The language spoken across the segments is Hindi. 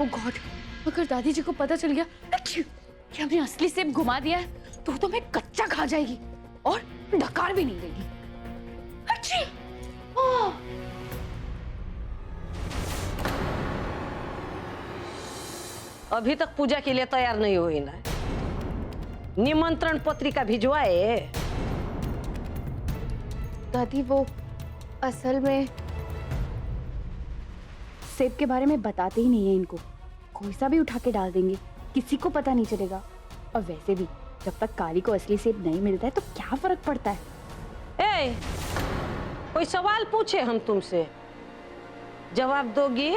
ओ गॉड, अगर दादी जी को पता चल गया कि हमने असली सेब घुमा दिया है तो मैं कच्चा खा जाएगी और डकार भी नहीं देगी। अच्छी। अभी तक पूजा के लिए तैयार नहीं हुई ना? निमंत्रण पत्रिका भिजवाए? दादी वो असल में सेब के बारे में बताते ही नहीं है इनको, कोई सा भी उठा के डाल देंगे, किसी को पता नहीं चलेगा। और वैसे भी जब तक काली को असली सेब नहीं मिलता है तो क्या फर्क पड़ता है। ए, कोई सवाल पूछे हम तुमसे, जवाब दोगी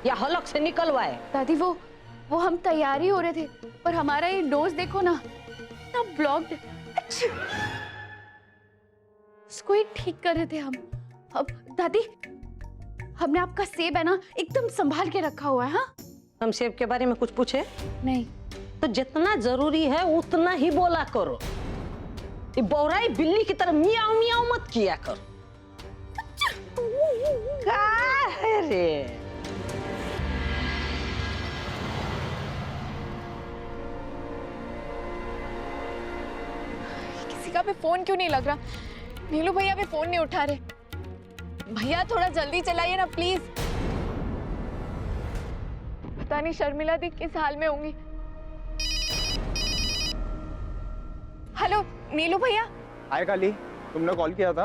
या हलक से निकलवाए? दादी वो हम तैयार ही हो रहे थे पर हमारा ये नोज देखो ना ब्लॉक्ड। उसको ही ठीक कर रहे थे हम। अब दादी हमने आपका सेब है ना एकदम संभाल के रखा हुआ है। हाँ, हम सेब के बारे में कुछ पूछे? नहीं। तो जितना जरूरी है उतना ही बोला करो। ये बौराई बिल्ली की तरह मियाऊ मियाऊ मत किया करो। क्या है रे? किसी का भी फोन क्यों नहीं लग रहा? नीलू भैया भी फोन नहीं उठा रहे। भैया थोड़ा जल्दी चलाइए ना प्लीज। पता नहीं शर्मिला दी किस हाल में होंगी। हेलो नीलू भैया। हाय काली, तुमने कॉल किया था?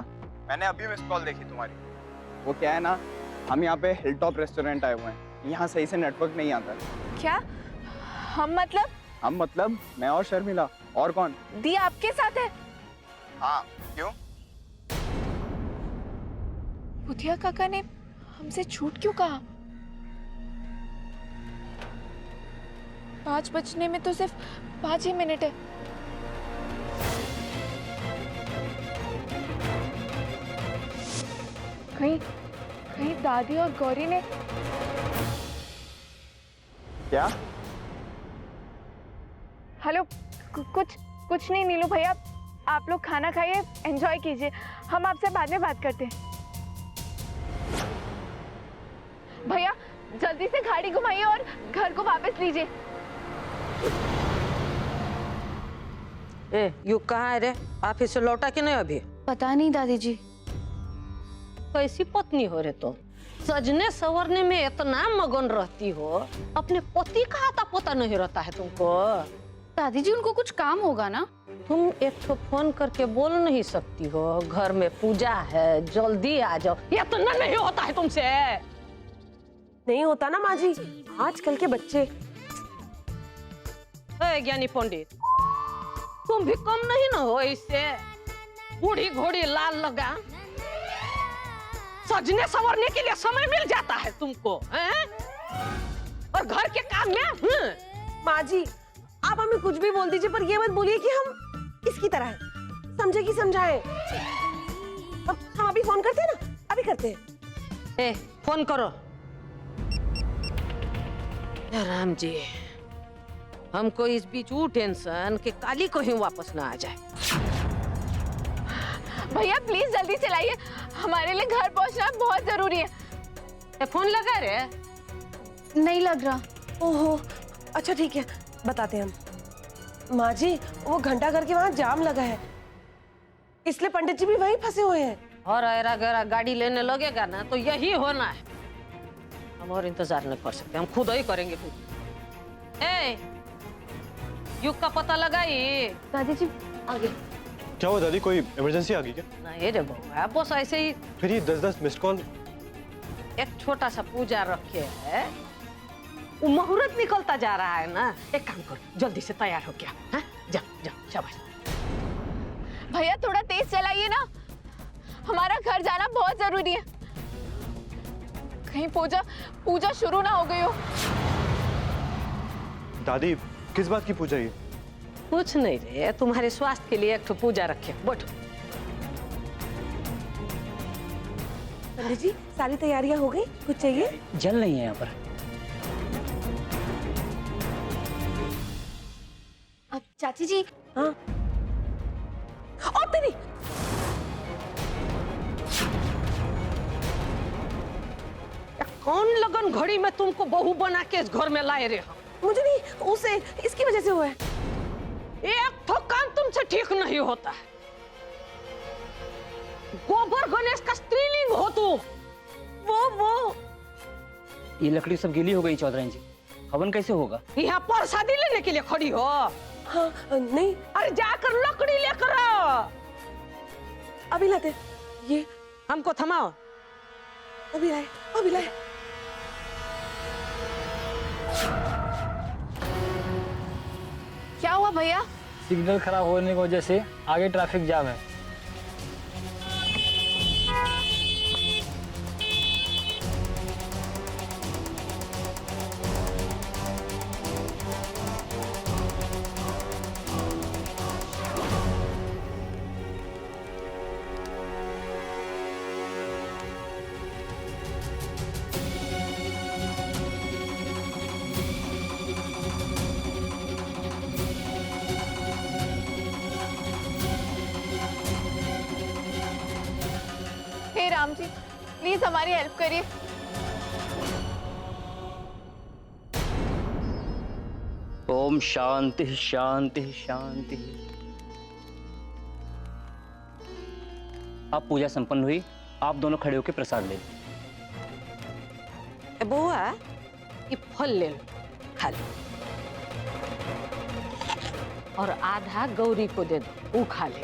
मैंने अभी मिस कॉल देखी तुम्हारी। वो क्या है ना, हम यहाँ पे हिल टॉप रेस्टोरेंट आए हुए हैं, यहाँ सही से नेटवर्क नहीं आता। क्या? हम मतलब मैं और शर्मिला। और कौन? दी आपके साथ है? हाँ, क्यों? बुधिया काका ने हमसे झूठ क्यों कहा? 5 बजने में तो सिर्फ 5 ही मिनट है। कहीं दादी और गौरी ने क्या? हेलो कुछ नहीं नीलू भैया, आप लोग खाना खाइए, एंजॉय कीजिए, हम आपसे बाद में बात करते हैं। भैया जल्दी से गाड़ी घुमाइए और घर को वापस लीजिए। यू कहाँ है रे? ऑफिस से लौटा कि नहीं अभी? पता नहीं दादी जी। कैसी पत्नी हो रे तुम? सजने संवरने में इतना मगन रहती हो, अपने पति का आता पता नहीं रहता है तुमको? दादी जी उनको कुछ काम होगा ना। तुम एक तो फोन करके बोल नहीं सकती हो घर में पूजा है जल्दी आ जाओ? इतना नहीं होता है तुमसे? नहीं होता ना माँ जी, आजकल के बच्चे। ज्ञानी पंडित, तुम भी कम नहीं ना हो इससे? बूढ़ी घोड़ी लाल लगा, सजने संवरने के लिए समय मिल जाता है तुमको हैं? और घर के काम में माँ जी आप हमें कुछ भी बोल दीजिए पर ये मत बोलिए कि हम इसकी तरह हैं। समझे कि समझाएं? अब हम अभी फोन करते हैं ना, अभी करते हैं। फोन करो। राम जी, हमको इस बीच वो टेंशन कि काली को ही वापस ना आ जाए। भैया प्लीज जल्दी चलाइए, हमारे लिए घर पहुंचना बहुत जरूरी है। फोन लगा रे? नहीं लग रहा। ओहो, अच्छा ठीक है, बताते हैं हम। माँ जी वो घंटा घर के वहाँ जाम लगा है, इसलिए पंडित जी भी वहीं फंसे हुए हैं। और ऐरा गैरा गाड़ी लेने लगेगा ना तो यही होना है। हम और इंतजार नहीं कर सकते, हम खुद ही करेंगे खुद। युग का पता लगाई? दादी जी आगे। क्या हुआ दादी, कोई इमरजेंसी आ गई क्या? नहीं रे बउआ, बस ऐसे ही। फिर ये 10-10 मिस्ड कॉल। एक छोटा सा पूजा रखे है, वो मुहूर्त निकलता जा रहा है ना। एक काम करो, जल्दी से तैयार हो गया। हाँ? जाओ जाओ, शाबाश। भैया थोड़ा तेज चलाइए ना, हमारा घर जाना बहुत जरूरी है। कहीं पूजा शुरू ना हो गई हो। दादी किस बात की पूजा है? कुछ नहीं रे, तुम्हारे स्वास्थ्य के लिए एक पूजा रखे। बैठो। पंडित जी सारी तैयारियां हो गई, कुछ चाहिए? जल नहीं है यहाँ पर। अब चाची जी। हाँ और तेरी कौन लगन घड़ी में तुमको बहू बना के इस घर में लाए रहे हम? मुझे नहीं, उसे इसकी वजह से हुआ है। एक तो काम तुमसे ठीक नहीं होता है। गोबर गणेश का स्त्रीलिंग हो तू। वो ये लकड़ी सब गीली हो गई चौधरानी जी, हवन कैसे होगा? यहाँ प्रसादी लेने के लिए खड़ी हो? हाँ नहीं, अरे जाकर लकड़ी लेकर आओ। अभी लाते। ये हमको थमाओ। अभी लाए, अभी लाए। क्या हुआ भैया? सिग्नल खराब होने की वजह से आगे ट्रैफिक जाम है। हे राम जी, प्लीज हमारी हेल्प करिए। ओम शांति शांति शांति। अब पूजा संपन्न हुई, आप दोनों खड़े होकर प्रसाद ले। बुआ, ये फल ले लो, खा लो। और आधा गौरी को दे दो, वो खा ले।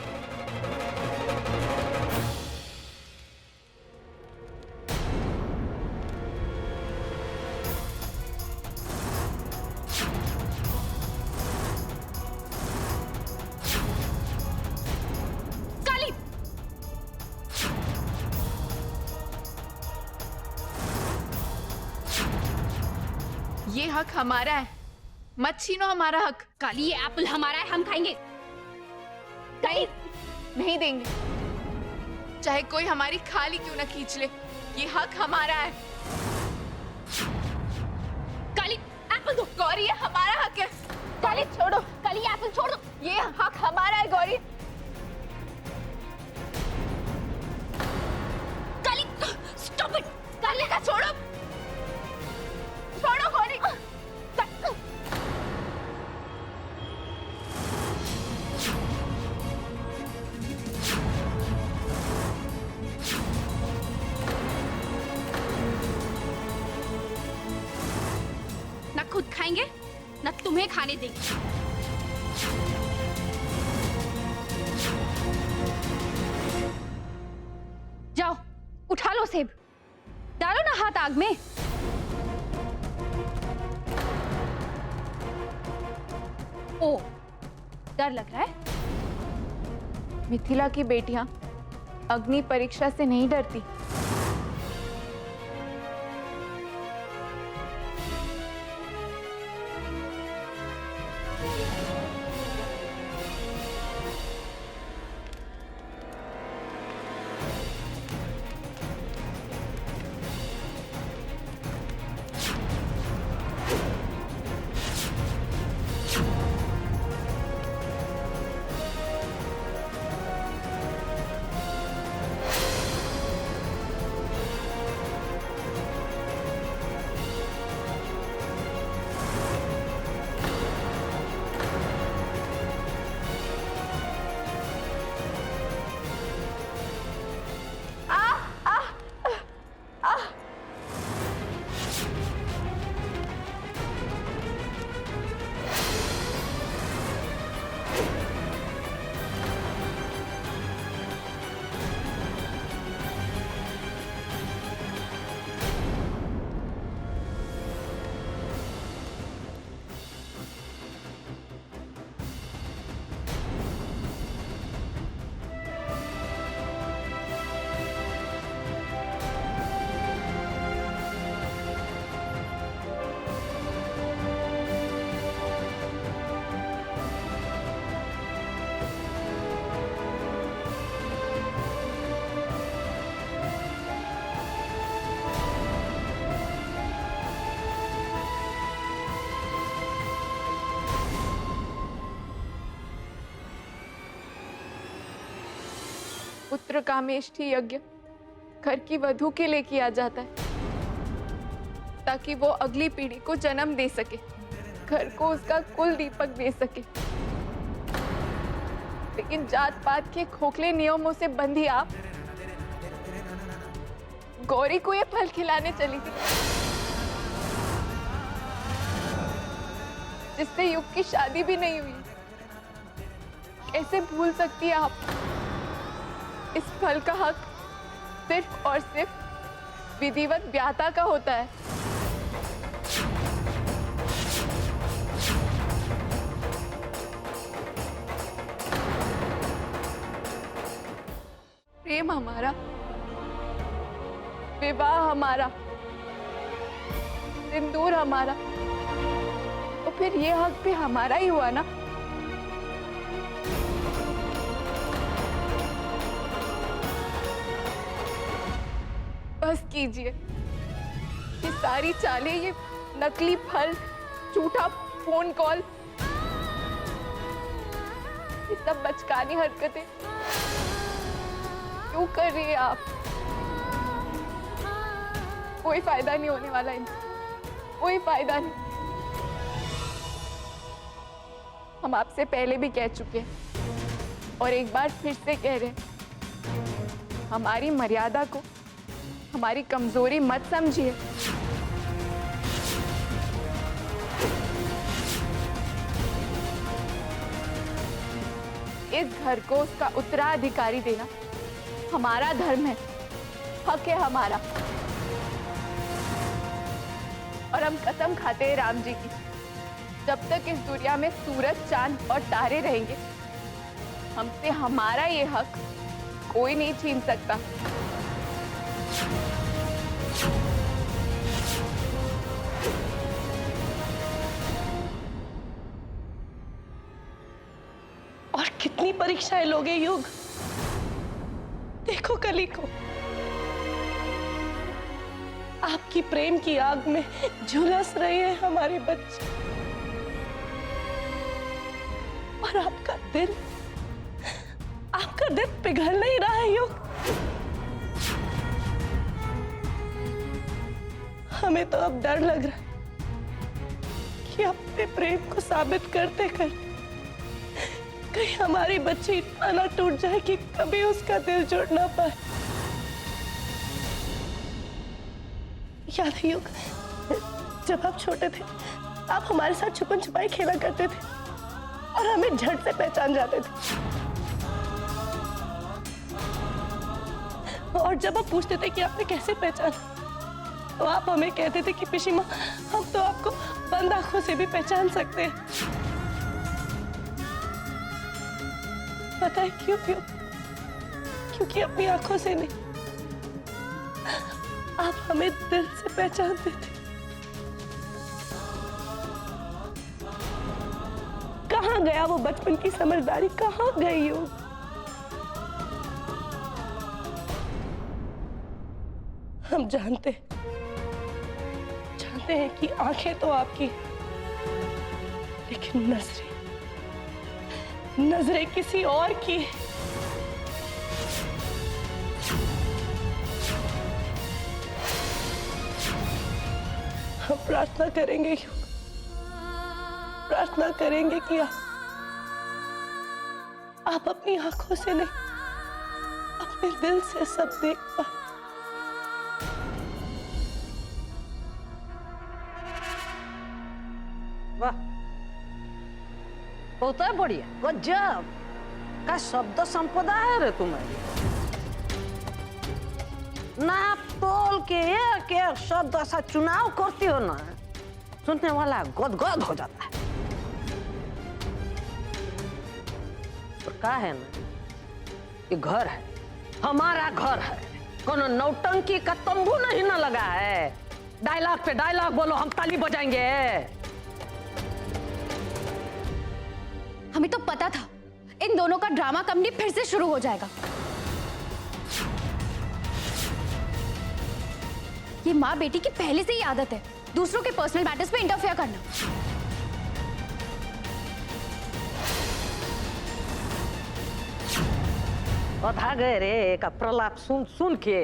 ये हक हमारा है, मत छीनो हमारा हक। काली, ये एप्पल हमारा है, हम खाएंगे। नहीं देंगे, चाहे कोई हमारी खाली क्यों ना खींच ले, ये हक हमारा है। काली, एप्पल दो। गौरी, ये हमारा हक है। काली छोड़ो, काली, एप्पल छोड़ दो। ये हक हमारा है गौरी। काली, स्टॉप इट। काली का छोड़ो, छोड़ो गौरी। ना खुद खाएंगे ना तुम्हें खाने देंगे। जाओ, उठा लो सेब, डालो ना हाथ आग में। ओ, डर लग रहा है? मिथिला की बेटियां अग्नि परीक्षा से नहीं डरती। पुत्र कामेष्ठी यज्ञ घर की वधू के लिए किया जाता है। ताकि वो अगली पीढ़ी को जन्म दे सके, घर को उसका कुल दीपक दे सके। लेकिन जात पात के खोखले नियमों से बंधी आप गौरी को ये फल खिलाने चली थी, जिससे युग की शादी भी नहीं हुई। कैसे भूल सकती है आप? इस फल का हक सिर्फ और सिर्फ विधिवत ब्याहता का होता है। प्रेम हमारा, विवाह हमारा, सिंदूर हमारा, तो फिर ये हक भी हमारा ही हुआ ना। बस कीजिए, ये सारी चालें, ये नकली फल, झूठा फोन कॉल, ये सब बचकानी हरकतें क्यों कर रही है आप? कोई फायदा नहीं होने वाला इनसे, कोई फायदा नहीं। हम आपसे पहले भी कह चुके हैं और एक बार फिर से कह रहे हैं, हमारी मर्यादा को हमारी कमजोरी मत समझिए। इस घर को उसका उत्तराधिकारी देना हमारा धर्म है, हक है हमारा। और हम कसम खाते हैं राम जी की, जब तक इस दुनिया में सूरज, चांद और तारे रहेंगे, हमसे हमारा ये हक कोई नहीं छीन सकता। और कितनी परीक्षाएं लोगे युग? देखो कली को, आपकी प्रेम की आग में झुलस रहे हैं हमारे बच्चे, और आपका दिल पिघल नहीं रहा है युग। हमें तो अब डर लग रहा है कि अपने प्रेम को साबित करते करते कहीं हमारी बच्ची इतना ना टूट जाए कि कभी उसका दिल जुड़ ना पाए। याद है युग, जब आप छोटे थे, आप हमारे साथ छुपन छुपाई खेला करते थे और हमें झट से पहचान जाते थे। और जब आप पूछते थे कि आपने कैसे पहचाना, तो आप हमें कहते थे कि पिशीमा, हम तो आपको बंद आंखों से भी पहचान सकते हैं। पता है क्यों? क्योंकि अपनी आंखों से नहीं, आप हमें दिल से पहचानते थे। कहाँ गया वो बचपन की समझदारी? कहाँ गई हो? हम जानते हैं कि आंखें तो आपकी, लेकिन नजरें किसी और की। हम प्रार्थना करेंगे कि आप अपनी आंखों से नहीं, अपने दिल से सब देख पाए। वाह, बहुत है बढ़िया, गजब का शब्द संपदा है रे तुम्हारी। नाप तोल के एक एक शब्द ऐसा चुनाव करती हो ना, सुनने वाला गदगद हो जाता है। और क्या है ना, ये घर है, हमारा घर है, कोनो नौटंकी का तंबू नहीं ना लगा है। डायलॉग पे डायलॉग बोलो, हम ताली बजाएंगे। हमें तो पता था इन दोनों का ड्रामा कंपनी फिर से शुरू हो जाएगा। ये माँ बेटी की पहले से ही आदत है दूसरों के पर्सनल मैटर्स पे इंटरफेयर करना। बधा गए रे का प्रलाप सुन सुन के।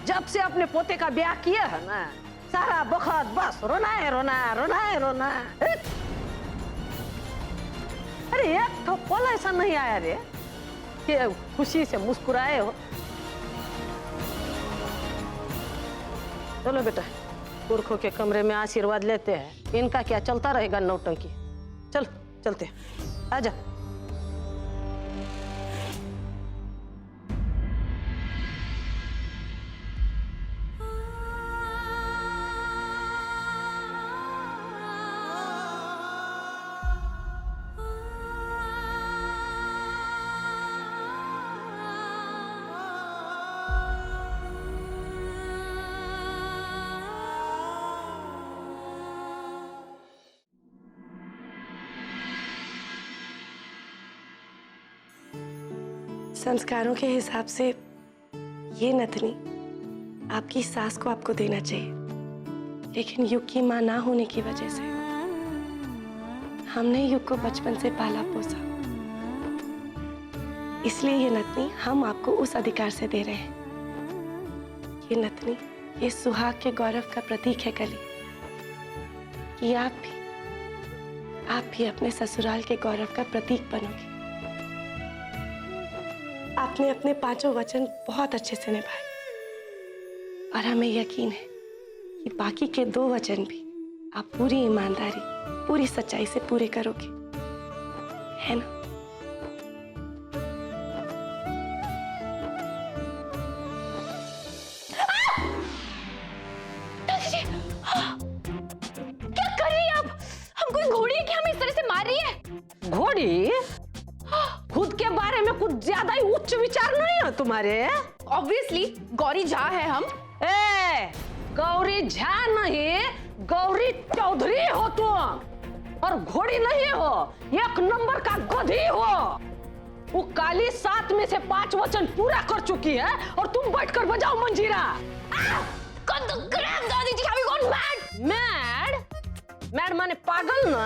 जब से अपने पोते का ब्याह किया है ना, सारा बखत बस रोना है, रोना है, रोना है, रोना है। अरे एक तो पल ऐसा नहीं आया रे कि खुशी से मुस्कुराए हो। चलो बेटा, पुरखों के कमरे में आशीर्वाद लेते हैं। इनका क्या चलता रहेगा नौटंकी। चल चलते हैं, आजा। संस्कारों के हिसाब से ये नथनी आपकी सास को आपको देना चाहिए, लेकिन युग की मां ना होने की वजह से हमने युग को बचपन से पाला पोसा, इसलिए ये नथनी हम आपको उस अधिकार से दे रहे हैं। ये नथनी, ये सुहाग के गौरव का प्रतीक है कली, कि आप भी अपने ससुराल के गौरव का प्रतीक बनोगे। आपने अपने 5 वचन बहुत अच्छे से निभाए और हमें यकीन है कि बाकी के 2 वचन भी आप पूरी ईमानदारी, पूरी सच्चाई से पूरे करोगे, है ना? क्या कर रही है आप? हम कोई घोड़ी है कि हमें इस तरह से मार रही है? घोड़ी? खुद के बारे में कुछ ज्यादा ही उच्च विचार नहीं है तुम्हारे? ऑब्वियसली गौरी झा है हम। ए, गौरी झा नहीं, गौरी चौधरी हो तुम, और घोड़ी नहीं हो, 1 नंबर का गधी हो। वो काली 7 में से 5 वचन पूरा कर चुकी है और तुम बैठकर बजाओ मंजीरा। दादी जी, have you gone mad? Mad? Mad माने पागल ना?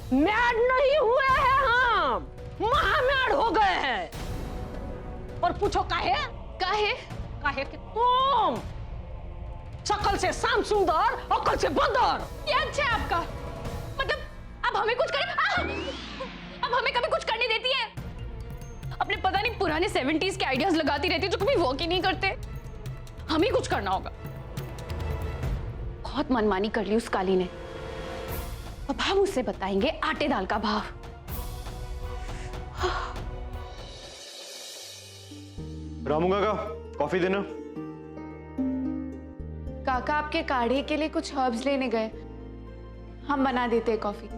मैड नहीं हुए हैं हम, महामैड हो गए हैं। और पूछो काहे? काहे? काहे कि तुम शकल से शाम सुंदर, अकल से बंदर। ये अच्छा है आपका, मतलब अब हमें कुछ अब हमें कभी कुछ करने देती है? अपने पता नहीं पुराने 70s के आइडियाज लगाती रहती है जो कभी वर्क ही नहीं करते। हमें कुछ करना होगा। बहुत मनमानी कर ली उस काली ने, अब हम उससे बताएंगे आटे दाल का भाव। रामू काका, कॉफी देना। काका आपके काढ़े के लिए कुछ हर्ब्स लेने गए, हम बना देते हैं कॉफी।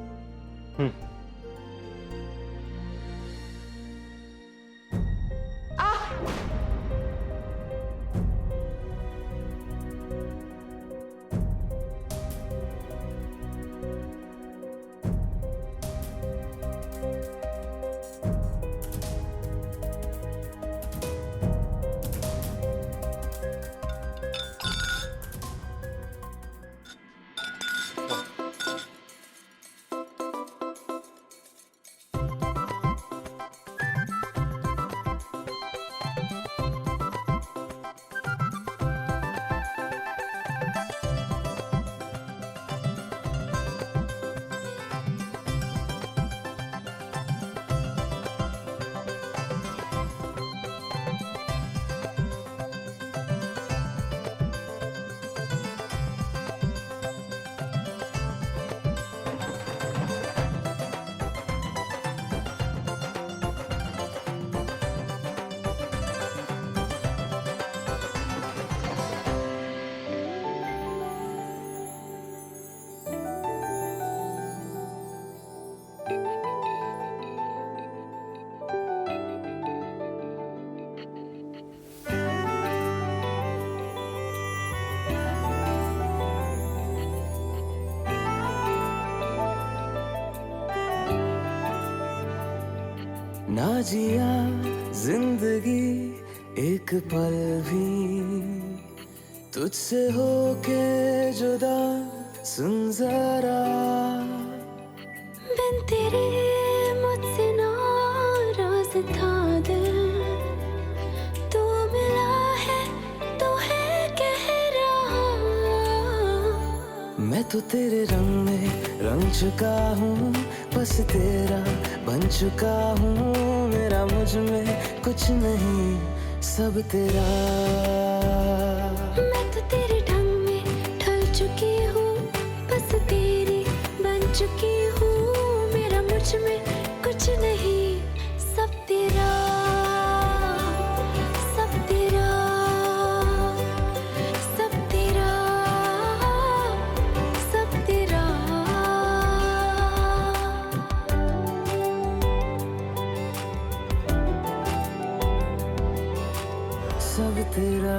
ना जिया जिंदगी एक पल भी तुझसे होके जुदा, सुन जरा बिन तेरे मुझसे नाराज था दिल, तू मिला है तो तेरे रंग में रंग चुका हूँ, बस तेरा बन चुका हूँ। मेरा मुझ में कुछ नहीं, सब तेरा। मैं तो तेरे ढंग में ढल चुकी हूँ, बस तेरी बन चुकी हूँ। मेरा मुझ में कुछ नहीं, सब तेरा, सब तेरा, सब तेरा, सब तेरा। सब तेरा।